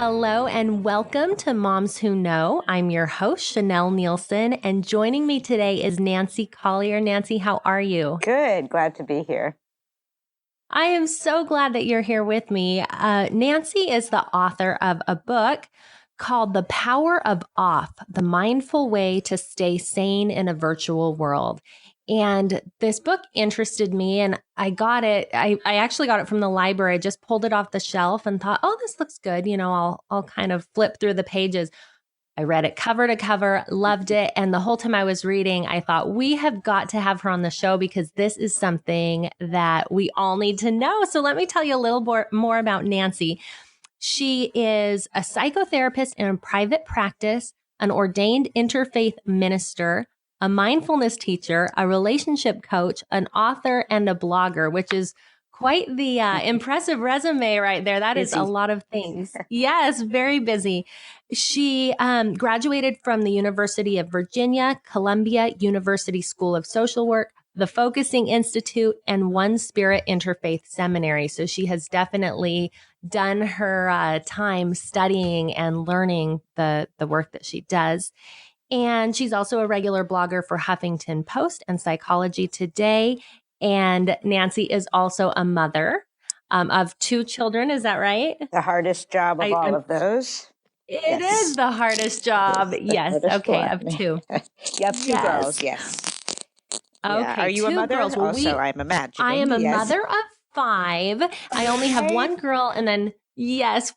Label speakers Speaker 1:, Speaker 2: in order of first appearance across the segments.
Speaker 1: Hello and welcome to Moms Who Know. I'm your host, Chanel Nielsen, and joining me today is Nancy Colier. Nancy, how are you?
Speaker 2: Good. Glad to be here.
Speaker 1: I am so glad that you're here with me. Nancy is the author of a book called The Power of Off, The Mindful Way to Stay Sane in a Virtual World. And this book interested me, and I got it. I actually got it from the library. I just pulled it off the shelf and thought, oh, this looks good. You know, I'll kind of flip through the pages. I read it cover to cover, loved it. And the whole time I was reading, I thought we have got to have her on the show because this is something that we all need to know. So let me tell you a little more about Nancy. She is a psychotherapist in private practice, an ordained interfaith minister, a mindfulness teacher, a relationship coach, an author, and a blogger, which is quite the impressive resume right there. That is a lot of things. Yes, very busy. She graduated from the University of Virginia, Columbia University School of Social Work, the Focusing Institute, and One Spirit Interfaith Seminary. So she has definitely done her time studying and learning the work that she does. And she's also a regular blogger for Huffington Post and Psychology Today. And Nancy is also a mother of 2 children. Is that right?
Speaker 2: The hardest job of all of those.
Speaker 1: It is the hardest job. Yes. Okay. Of 2.
Speaker 2: You have 2 girls. Yes.
Speaker 1: Okay.
Speaker 2: Yeah. Are you a mother?
Speaker 1: Girls. Well,
Speaker 2: also, I'm imagining.
Speaker 1: I am a mother of 5. I only have 1 girl and then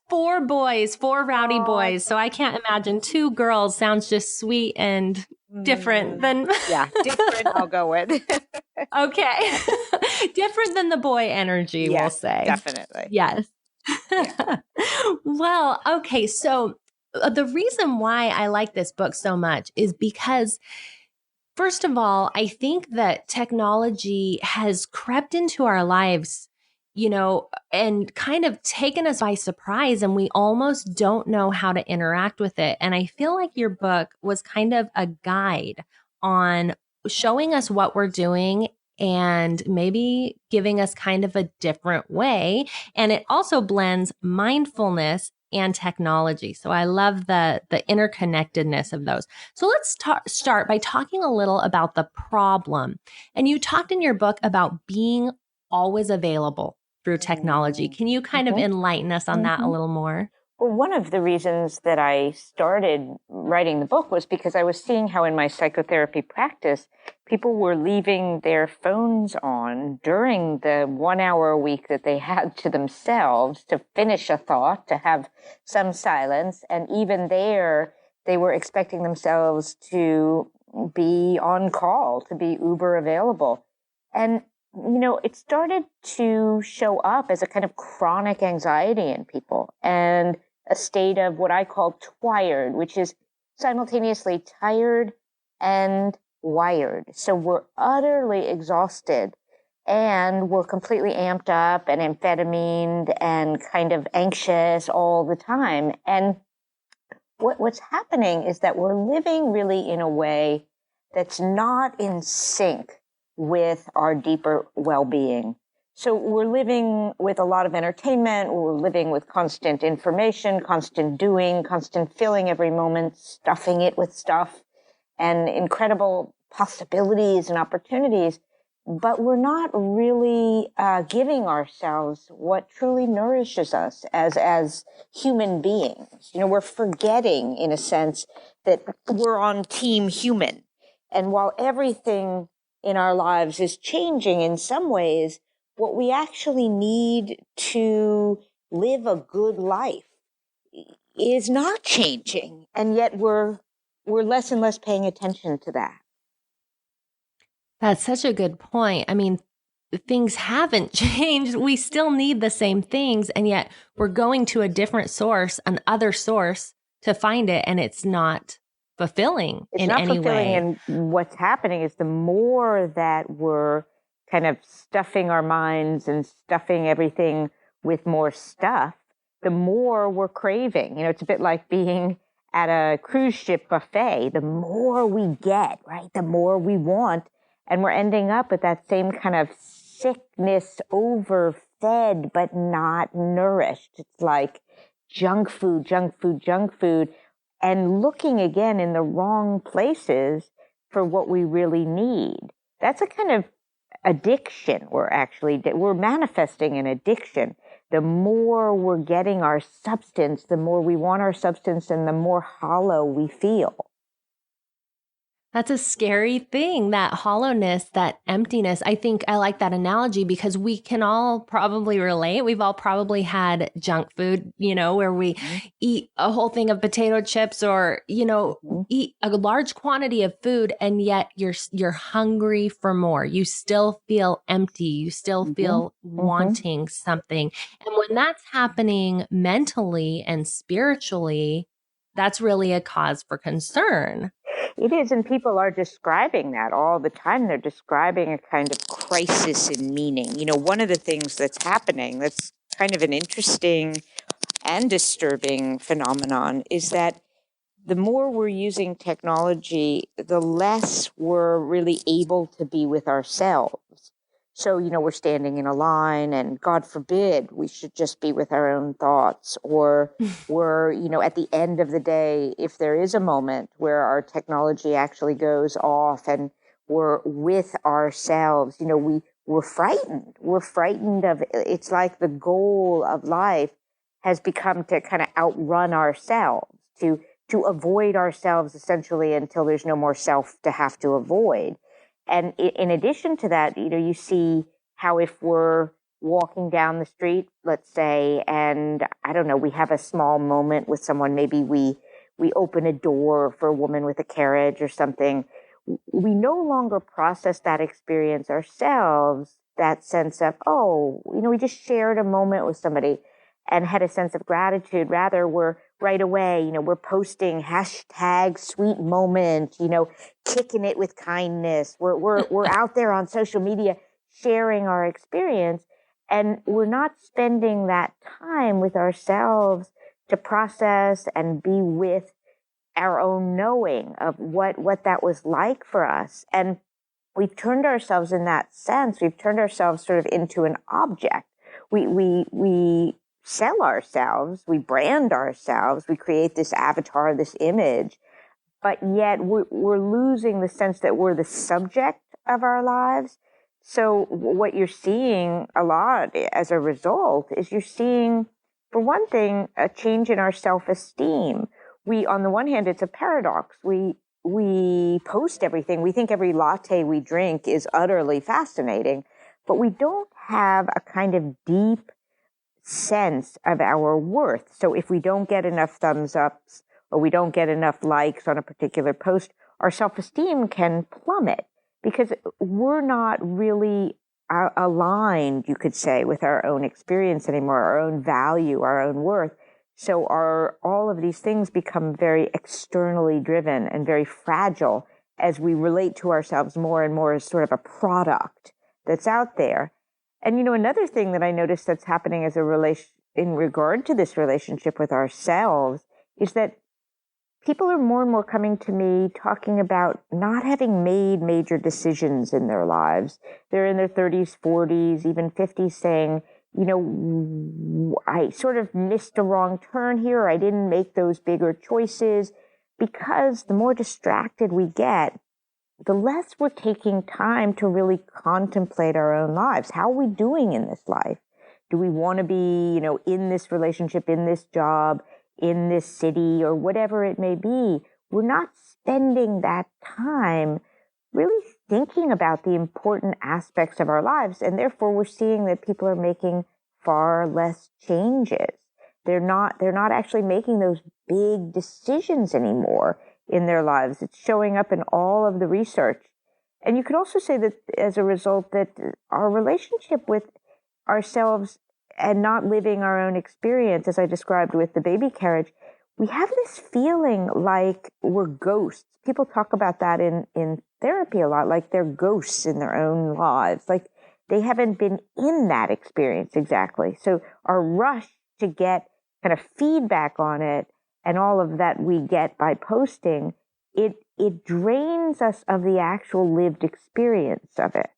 Speaker 1: 4 boys, 4 rowdy boys. So I can't imagine 2 girls sounds just sweet and different than.
Speaker 2: Different. I'll go with.
Speaker 1: Okay. Different than the boy energy, we'll say.
Speaker 2: Definitely.
Speaker 1: Yes. Yeah. Well, okay. So the reason why I like this book so much is because, first of all, I think that technology has crept into our lives, you know, and kind of taken us by surprise, and we almost don't know how to interact with it. And I feel like your book was kind of a guide on showing us what we're doing and maybe giving us kind of a different way. And it also blends mindfulness and technology. So I love the interconnectedness of those. So let's start by talking a little about the problem. And you talked in your book about being always available through technology. Can you kind of enlighten us on that a little more?
Speaker 2: Well, one of the reasons that I started writing the book was because I was seeing how in my psychotherapy practice, people were leaving their phones on during the 1 hour a week that they had to themselves to finish a thought, to have some silence. And even there, they were expecting themselves to be on call, to be uber available. And you know, it started to show up as a kind of chronic anxiety in people and a state of what I call twired, which is simultaneously tired and wired. So we're utterly exhausted and we're completely amped up and amphetamine and kind of anxious all the time. And what's happening is that we're living really in a way that's not in sync with our deeper well-being. So we're living with a lot of entertainment. We're living with constant information, constant doing, constant filling every moment, stuffing it with stuff and incredible possibilities and opportunities. But we're not really giving ourselves what truly nourishes us as human beings. You know, we're forgetting, in a sense, that we're on team human. And while everything in our lives is changing in some ways, what we actually need to live a good life is not changing. And yet we're less and less paying attention to that.
Speaker 1: That's such a good point. I mean, things haven't changed. We still need the same things. And yet we're going to a different source, another source to find it. And it's not fulfilling in any way.
Speaker 2: And what's happening is the more that we're kind of stuffing our minds and stuffing everything with more stuff, the more we're craving. You know, it's a bit like being at a cruise ship buffet. The more we get, right, the more we want. And we're ending up with that same kind of sickness, overfed, but not nourished. It's like junk food, junk food, junk food, and looking again in the wrong places for what we really need. That's a kind of addiction. We're manifesting an addiction. The more we're getting our substance, the more we want our substance and the more hollow we feel.
Speaker 1: That's a scary thing, that hollowness, that emptiness. I think I like that analogy because we can all probably relate. We've all probably had junk food, where we eat a whole thing of potato chips or, eat a large quantity of food, and yet you're hungry for more. You still feel empty. You still feel wanting something. And when that's happening mentally and spiritually, that's really a cause for concern.
Speaker 2: It is, and people are describing that all the time. They're describing a kind of crisis in meaning. One of the things that's happening that's kind of an interesting and disturbing phenomenon is that the more we're using technology, the less we're really able to be with ourselves. So, we're standing in a line and God forbid we should just be with our own thoughts, or we're, at the end of the day, if there is a moment where our technology actually goes off and we're with ourselves, we're frightened. We're frightened of, it's like the goal of life has become to kind of outrun ourselves, to avoid ourselves essentially until there's no more self to have to avoid. And in addition to that, you see how if we're walking down the street, let's say, and I don't know, we have a small moment with someone, maybe we open a door for a woman with a carriage or something, we no longer process that experience ourselves, that sense of, we just shared a moment with somebody and had a sense of gratitude. Rather, we're right away, we're posting hashtag sweet moment, kicking it with kindness. We're out there on social media sharing our experience, and we're not spending that time with ourselves to process and be with our own knowing of what that was like for us. And we've turned ourselves, in that sense, we've turned ourselves sort of into an object. We sell ourselves, we brand ourselves, we create this avatar, this image, but yet we're losing the sense that we're the subject of our lives. So what you're seeing a lot as a result is you're seeing, for one thing, a change in our self-esteem. On the one hand, it's a paradox. We post everything. We think every latte we drink is utterly fascinating, but we don't have a kind of deep sense of our worth. So if we don't get enough thumbs ups or we don't get enough likes on a particular post, our self-esteem can plummet because we're not really aligned, you could say, with our own experience anymore, our own value, our own worth. So all of these things become very externally driven and very fragile as we relate to ourselves more and more as sort of a product that's out there. And, another thing that I noticed that's happening as in regard to this relationship with ourselves is that people are more and more coming to me talking about not having made major decisions in their lives. They're in their 30s, 40s, even 50s saying, I sort of missed a wrong turn here. Or I didn't make those bigger choices, because the more distracted we get, the less we're taking time to really contemplate our own lives. How are we doing in this life? Do we want to be, in this relationship, in this job, in this city, or whatever it may be? We're not spending that time really thinking about the important aspects of our lives. And therefore, we're seeing that people are making far less changes. They're not actually making those big decisions anymore in their lives. It's showing up in all of the research. And you could also say that as a result that our relationship with ourselves and not living our own experience, as I described with the baby carriage, we have this feeling like we're ghosts. People talk about that in therapy a lot, like they're ghosts in their own lives, like they haven't been in that experience exactly. So our rush to get kind of feedback on it and all of that we get by posting, it drains us of the actual lived experience of it.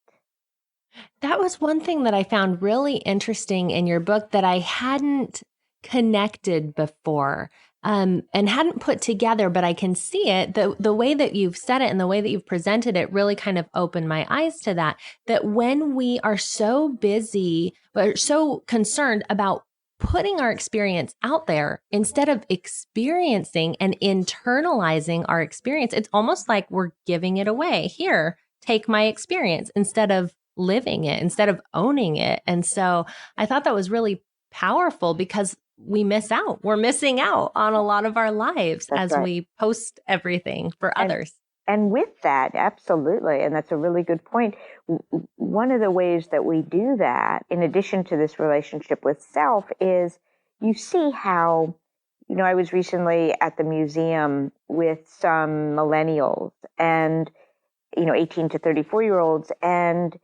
Speaker 1: That was one thing that I found really interesting in your book that I hadn't connected before. And hadn't put together, but I can see it. The way that you've said it and the way that you've presented it really kind of opened my eyes to that when we are so busy, or so concerned about putting our experience out there instead of experiencing and internalizing our experience, it's almost like we're giving it away. Here, take my experience, instead of living it, instead of owning it. And so I thought that was really powerful, because we miss out. We're missing out on a lot of our lives as we post everything for others.
Speaker 2: And with that, absolutely. And that's a really good point. One of the ways that we do that, in addition to this relationship with self, is you see how, I was recently at the museum with some millennials and, 18 to 34-year-olds, and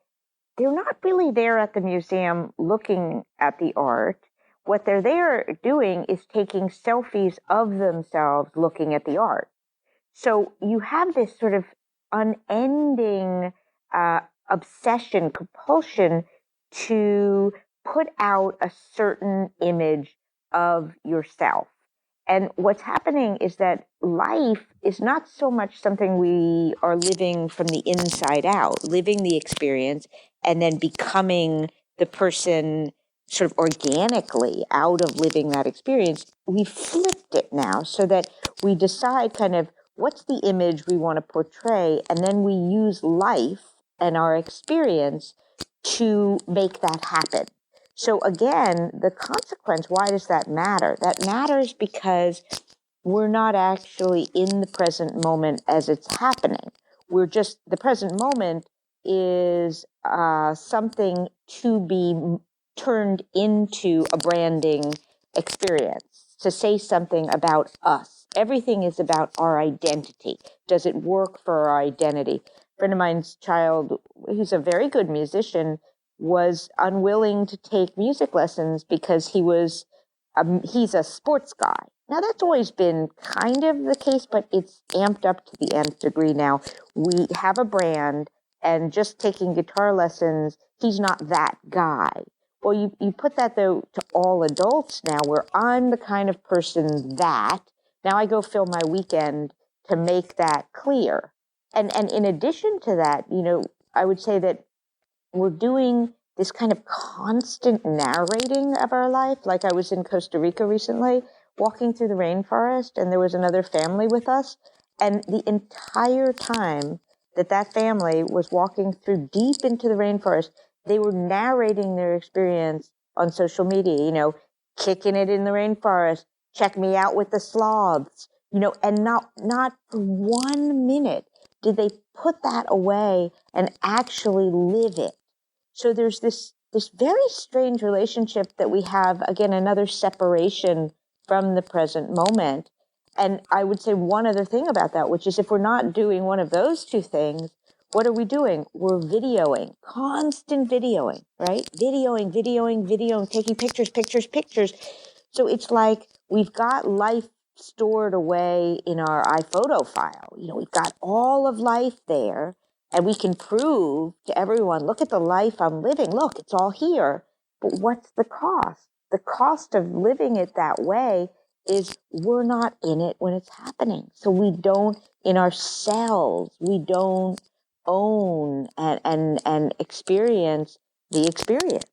Speaker 2: they're not really there at the museum looking at the art. What they're there doing is taking selfies of themselves looking at the art. So you have this sort of unending obsession, compulsion to put out a certain image of yourself. And what's happening is that life is not so much something we are living from the inside out, living the experience, and then becoming the person sort of organically out of living that experience. We flipped it now so that we decide kind of what's the image we want to portray, and then we use life and our experience to make that happen. So again, the consequence, why does that matter? That matters because we're not actually in the present moment as it's happening. We're just, the present moment is something to be turned into a branding experience, to say something about us. Everything is about our identity. Does it work for our identity? A friend of mine's child, who's a very good musician, was unwilling to take music lessons because he's a sports guy. Now, that's always been kind of the case, but it's amped up to the nth degree now. We have a brand, and just taking guitar lessons, he's not that guy. Well, you put that, though, to all adults now, where I'm the kind of person that, now I go fill my weekend to make that clear. And in addition to that, I would say that we're doing this kind of constant narrating of our life. Like, I was in Costa Rica recently, walking through the rainforest, and there was another family with us. And the entire time that family was walking through deep into the rainforest, they were narrating their experience on social media, kicking it in the rainforest, check me out with the sloths, and not for 1 minute did they put that away and actually live it. So there's this very strange relationship that we have, again, another separation from the present moment. And I would say one other thing about that, which is if we're not doing one of those two things, what are we doing? We're videoing, constant videoing, right? Videoing, taking pictures. So it's like we've got life stored away in our iPhoto file. We've got all of life there, and we can prove to everyone, look at the life I'm living. Look, it's all here. But what's the cost? The cost of living it that way is we're not in it when it's happening. So we don't, in ourselves, we don't own and experience the experience.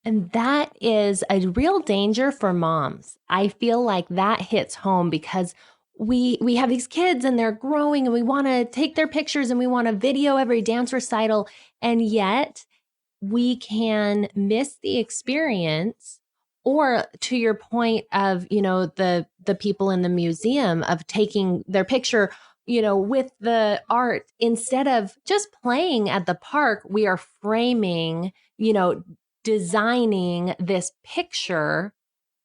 Speaker 1: And that is a real danger for moms. I feel like that hits home because we have these kids and they're growing and we want to take their pictures and we want to video every dance recital. And yet we can miss the experience. Or to your point of, the people in the museum of taking their picture, with the art, instead of just playing at the park, we are framing, designing this picture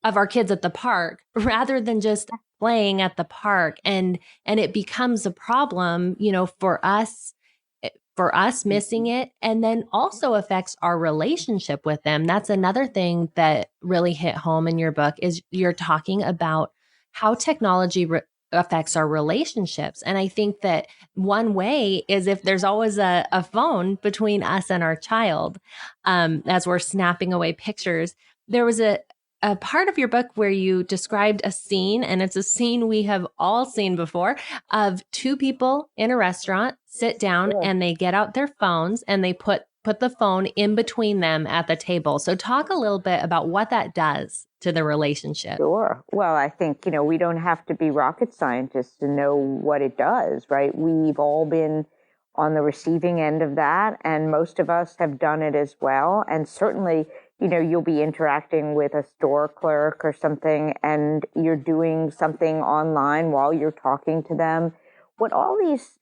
Speaker 1: of our kids at the park rather than just playing at the park. And it becomes a problem, for us missing it, and then also affects our relationship with them. That's another thing that really hit home in your book is you're talking about how technology affects our relationships. And I think that one way is if there's always a phone between us and our child, as we're snapping away pictures. There was a part of your book where you described a scene, and it's a scene we have all seen before, of two people in a restaurant sit down and they get out their phones and they put the phone in between them at the table. So talk a little bit about what that does to the relationship.
Speaker 2: Sure. Well, I think, we don't have to be rocket scientists to know what it does, right? We've all been on the receiving end of that, and most of us have done it as well. And certainly, you'll be interacting with a store clerk or something, and you're doing something online while you're talking to them. What all these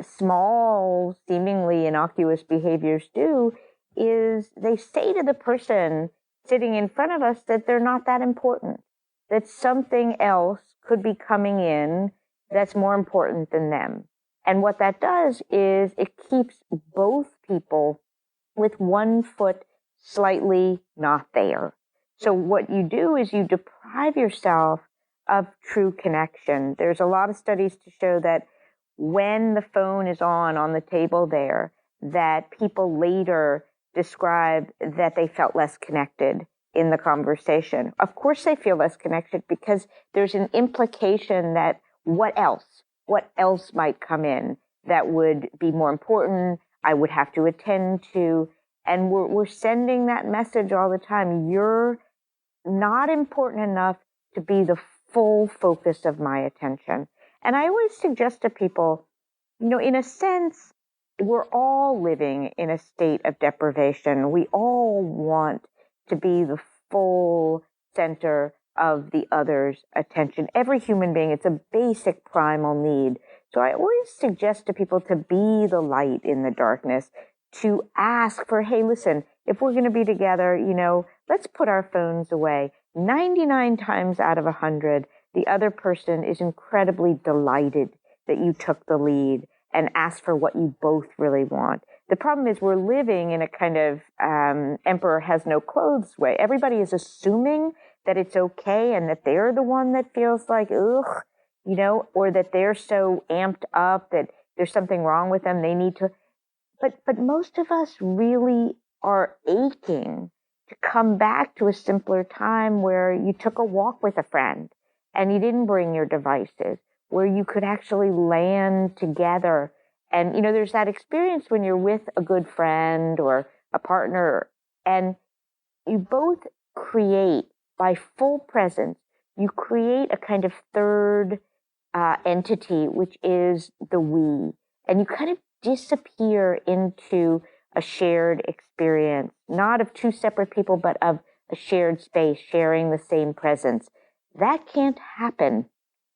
Speaker 2: small, seemingly innocuous behaviors do is they say to the person sitting in front of us that they're not that important, that something else could be coming in that's more important than them. And what that does is it keeps both people with one foot slightly not there. So what you do is you deprive yourself of true connection. There's a lot of studies to show that when the phone is on the table there, that people later describe that they felt less connected in the conversation. Of course they feel less connected because there's an implication that what else might come in that would be more important, I would have to attend to. And we're sending that message all the time. You're not important enough to be the full focus of my attention. And I always suggest to people, in a sense, we're all living in a state of deprivation. We all want to be the full center of the other's attention. Every human being, it's a basic primal need. So I always suggest to people to be the light in the darkness, to ask for, hey, listen, if we're going to be together, let's put our phones away. 99 times out of 100, the other person is incredibly delighted that you took the lead and asked for what you both really want. The problem is we're living in a kind of emperor has no clothes way. Everybody is assuming that it's okay and that they're the one that feels like, ugh, or that they're so amped up that there's something wrong with them. They need to. But most of us really are aching to come back to a simpler time where you took a walk with a friend and you didn't bring your devices, where you could actually land together. And, there's that experience when you're with a good friend or a partner and you both create, by full presence, you create a kind of third entity, which is the we. And you kind of disappear into a shared experience, not of two separate people, but of a shared space, sharing the same presence. That can't happen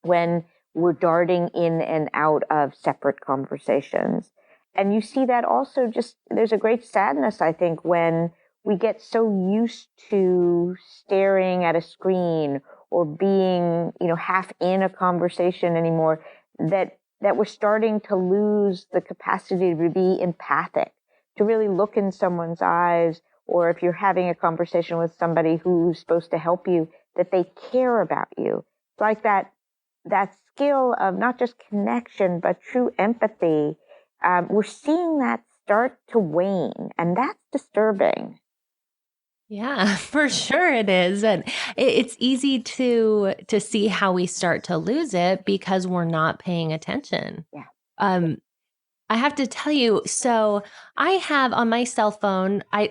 Speaker 2: when we're darting in and out of separate conversations. And you see that also there's a great sadness, I think, when we get so used to staring at a screen or being, half in a conversation anymore, that we're starting to lose the capacity to be empathic, to really look in someone's eyes, or if you're having a conversation with somebody who's supposed to help you, that they care about you. It's like that skill of not just connection, but true empathy. We're seeing that start to wane, and that's disturbing.
Speaker 1: Yeah, for sure it is. And it's easy to see how we start to lose it because we're not paying attention.
Speaker 2: Yeah.
Speaker 1: I have to tell you, so I have on my cell phone, I'm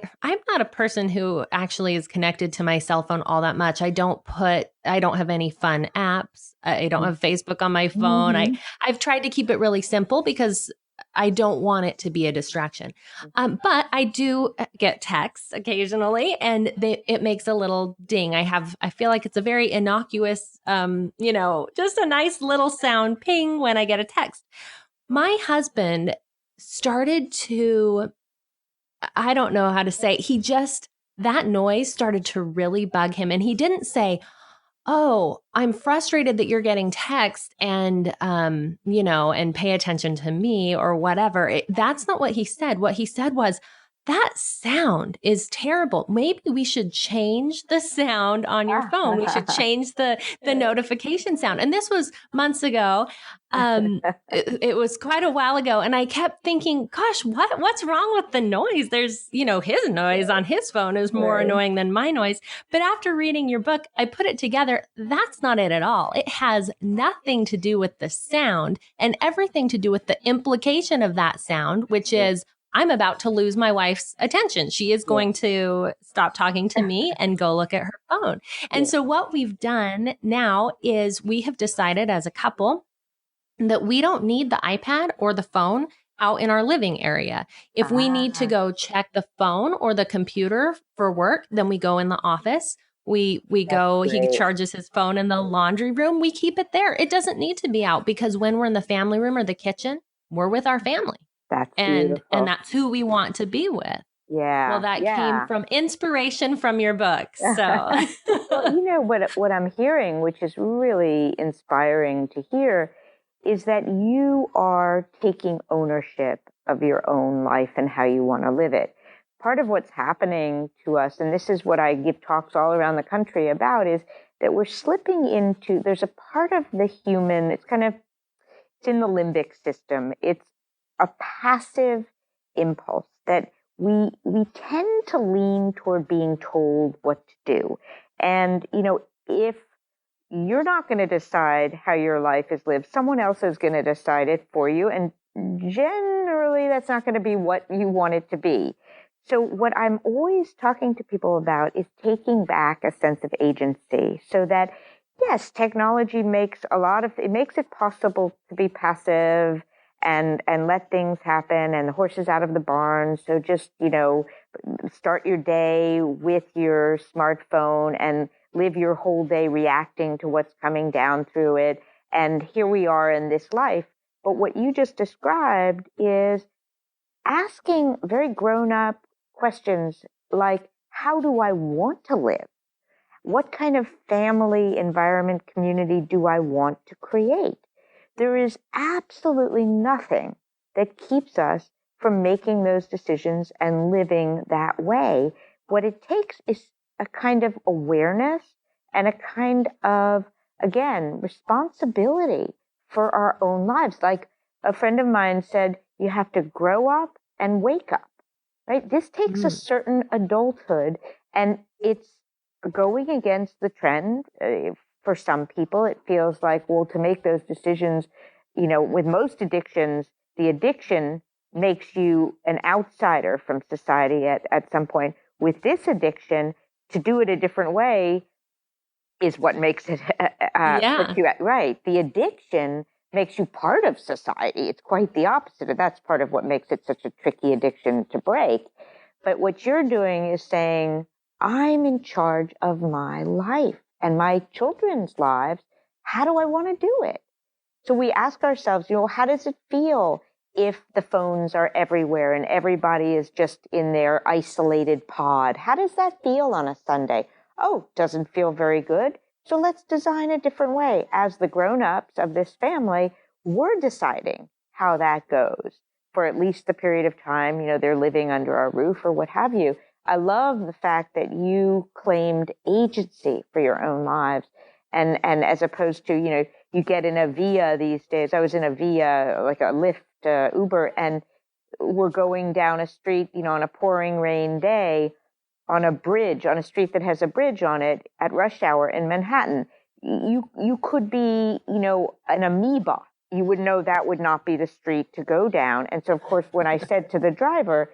Speaker 1: not a person who actually is connected to my cell phone all that much. I don't have any fun apps. I don't have Facebook on my phone.
Speaker 2: Mm-hmm.
Speaker 1: I've tried to keep it really simple because I don't want it to be a distraction. But I do get texts occasionally and it makes a little ding. I feel like it's a very innocuous, just a nice little sound ping when I get a text. My husband started to, I don't know how to say, that noise started to really bug him. And he didn't say, oh, I'm frustrated that you're getting text and, and pay attention to me or whatever. That's not what he said. What he said was, that sound is terrible. Maybe we should change the sound on your phone. We should change the notification sound. And this was months ago. It was quite a while ago. And I kept thinking, gosh, what's wrong with the noise? There's, his noise on his phone is more annoying than my noise. But after reading your book, I put it together. That's not it at all. It has nothing to do with the sound and everything to do with the implication of that sound, which is I'm about to lose my wife's attention. She is going to stop talking to me and go look at her phone. And so what we've done now is we have decided as a couple that we don't need the iPad or the phone out in our living area. If we need to go check the phone or the computer for work, then we go in the office. We go, he charges his phone in the laundry room. We keep it there. It doesn't need to be out because when we're in the family room or the kitchen, we're with our family.
Speaker 2: That's
Speaker 1: and that's who we want to be with.
Speaker 2: Yeah.
Speaker 1: Well, that came from inspiration from your book. So,
Speaker 2: well, what I'm hearing, which is really inspiring to hear, is that you are taking ownership of your own life and how you want to live it. Part of what's happening to us, and this is what I give talks all around the country about, is that we're slipping into, there's a part of the human, it's in the limbic system. It's a passive impulse that we tend to lean toward being told what to do. And, if you're not going to decide how your life is lived, someone else is going to decide it for you. And generally, that's not going to be what you want it to be. So what I'm always talking to people about is taking back a sense of agency so that, yes, technology makes it possible to be passive and let things happen and the horses out of the barn. So just, start your day with your smartphone and live your whole day reacting to what's coming down through it. And here we are in this life. But what you just described is asking very grown-up questions like, how do I want to live? What kind of family, environment, community do I want to create? There is absolutely nothing that keeps us from making those decisions and living that way. What it takes is a kind of awareness and a kind of, again, responsibility for our own lives. Like a friend of mine said, you have to grow up and wake up, right? This takes a certain adulthood, and it's going against the trend. For some people, it feels like, well, to make those decisions, with most addictions, the addiction makes you an outsider from society at some point. With this addiction, to do it a different way is what makes it puts you at, right. The addiction makes you part of society. It's quite the opposite. And that's part of what makes it such a tricky addiction to break. But what you're doing is saying, I'm in charge of my life and my children's lives. How do I want to do it? So we ask ourselves, how does it feel if the phones are everywhere and everybody is just in their isolated pod? How does that feel on a Sunday? Oh, doesn't feel very good. So let's design a different way. As the grown-ups of this family, we're deciding how that goes for at least the period of time, they're living under our roof or what have you. I love the fact that you claimed agency for your own lives. And as opposed to, you get in a Via these days. I was in a Via, like a Lyft, Uber, and we're going down a street, on a pouring rain day on a bridge, on a street that has a bridge on it at rush hour in Manhattan. You could be, an amoeba. You would know that would not be the street to go down. And so, of course, when I said to the driver,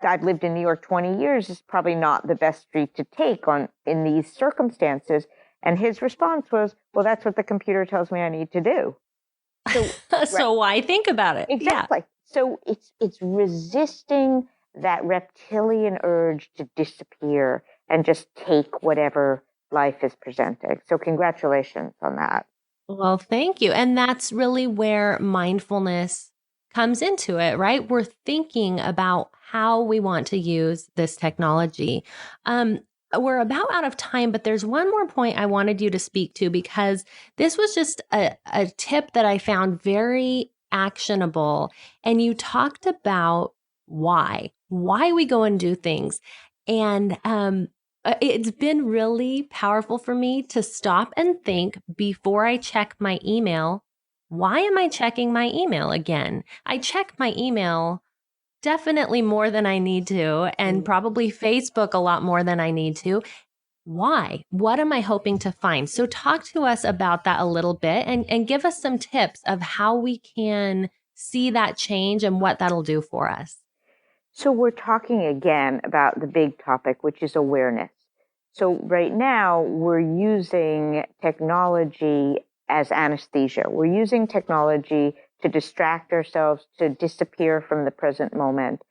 Speaker 2: I've lived in New York 20 years, it's probably not the best street to take in these circumstances. And his response was, well, that's what the computer tells me I need to do.
Speaker 1: So why think about it?
Speaker 2: Exactly. Yeah. So it's resisting that reptilian urge to disappear and just take whatever life is presenting. So congratulations on that.
Speaker 1: Well, thank you. And that's really where mindfulness comes into it, right? We're thinking about how we want to use this technology. We're about out of time, but there's one more point I wanted you to speak to, because this was just a tip that I found very actionable. And you talked about why we go and do things. And it's been really powerful for me to stop and think before I check my email. Why am I checking my email again? I check my email definitely more than I need to, and probably Facebook a lot more than I need to. Why? What am I hoping to find? So talk to us about that a little bit and give us some tips of how we can see that change and what that'll do for us.
Speaker 2: So we're talking again about the big topic, which is awareness. So right now we're using technology as anesthesia. We're using technology to distract ourselves, to disappear from the present moment.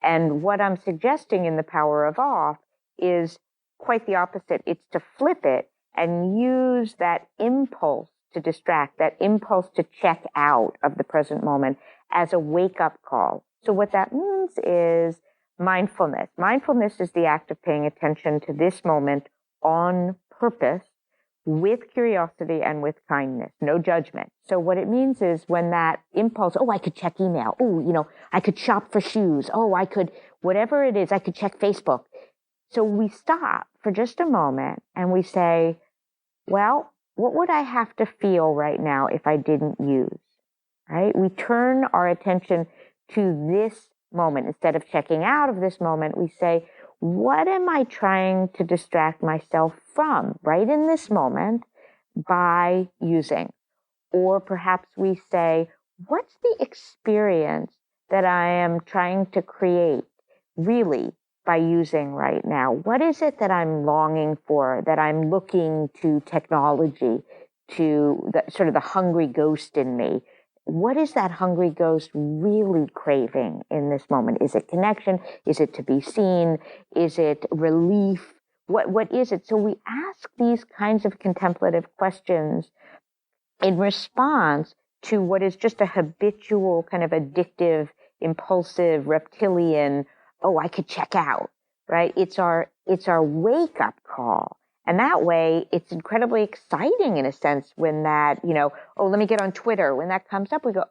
Speaker 2: And what I'm suggesting in The Power of Off is quite the opposite. It's to flip it and use that impulse to distract, that impulse to check out of the present moment as a wake-up call. So what that means is mindfulness. Mindfulness is the act of paying attention to this moment on purpose, with curiosity and with kindness, no judgment. So what it means is when that impulse, I could check email. I could shop for shoes. I could, whatever it is, I could check Facebook. So we stop for just a moment and we say, well, what would I have to feel right now if I didn't use? Right? We turn our attention to this moment. Instead of checking out of this moment, we say, what am I trying to distract myself from right in this moment by using? Or perhaps we say, what's the experience that I am trying to create really by using right now? What is it that I'm longing for, that I'm looking to technology, to the sort of the hungry ghost in me? What is that hungry ghost really craving in this moment? Is it connection? Is it to be seen? Is it relief? What is it? So we ask these kinds of contemplative questions in response to what is just a habitual kind of addictive, impulsive, reptilian, I could check out, right? It's our wake-up call. And that way, it's incredibly exciting in a sense when that, let me get on Twitter. When that comes up, we go,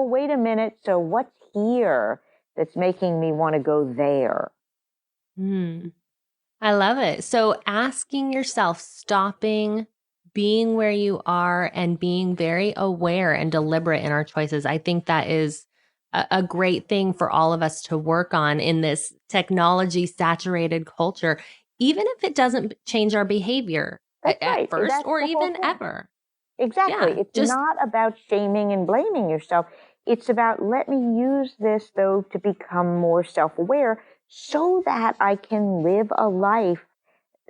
Speaker 2: wait a minute. So what's here that's making me want to go there?
Speaker 1: I love it. So asking yourself, stopping, being where you are, and being very aware and deliberate in our choices. I think that is a great thing for all of us to work on in this technology saturated culture, even if it doesn't change our behavior at first or even ever.
Speaker 2: Exactly. Yeah, it's not about shaming and blaming yourself. It's about, let me use this, though, to become more self-aware so that I can live a life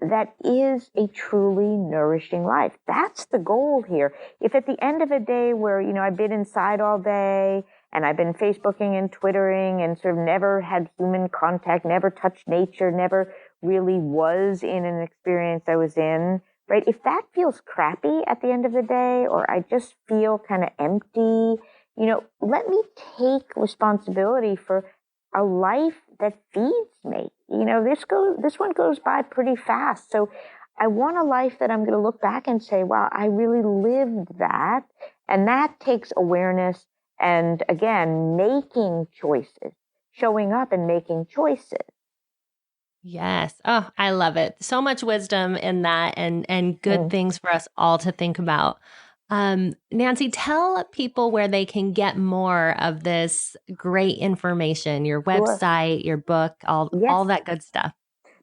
Speaker 2: that is a truly nourishing life. That's the goal here. If at the end of a day where, I've been inside all day and I've been Facebooking and Twittering and sort of never had human contact, never touched nature, never really was in an experience I was in, right? If that feels crappy at the end of the day, or I just feel kind of empty, let me take responsibility for a life that feeds me. This one goes by pretty fast. So I want a life that I'm going to look back and say, wow, I really lived that. And that takes awareness and, again, making choices, showing up and making choices.
Speaker 1: Yes. Oh, I love it. So much wisdom in that and good things for us all to think about. Nancy, tell people where they can get more of this great information, your website, your book, all that good stuff.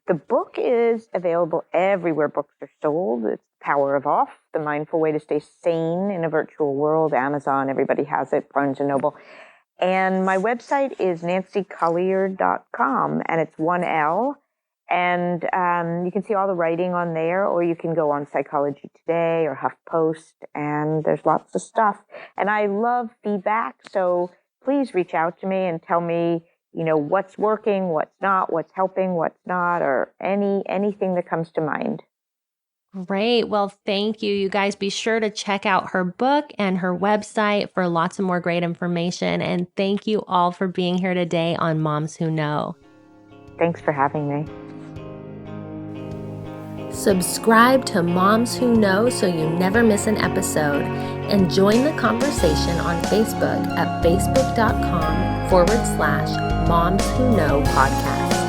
Speaker 2: The book is available everywhere books are sold. It's Power of Off, The Mindful Way to Stay Sane in a Virtual World. Amazon, everybody has it, Barnes & Noble. And my website is nancycolier.com, and it's 1L. And you can see all the writing on there, or you can go on Psychology Today or HuffPost, and there's lots of stuff. And I love feedback, so please reach out to me and tell me, what's working, what's not, what's helping, what's not, or anything that comes to mind.
Speaker 1: Great. Well, thank you. You guys be sure to check out her book and her website for lots of more great information. And thank you all for being here today on Moms Who Know.
Speaker 2: Thanks for having me.
Speaker 1: Subscribe to Moms Who Know so you never miss an episode, and join the conversation on Facebook at facebook.com/Moms Who Know podcast.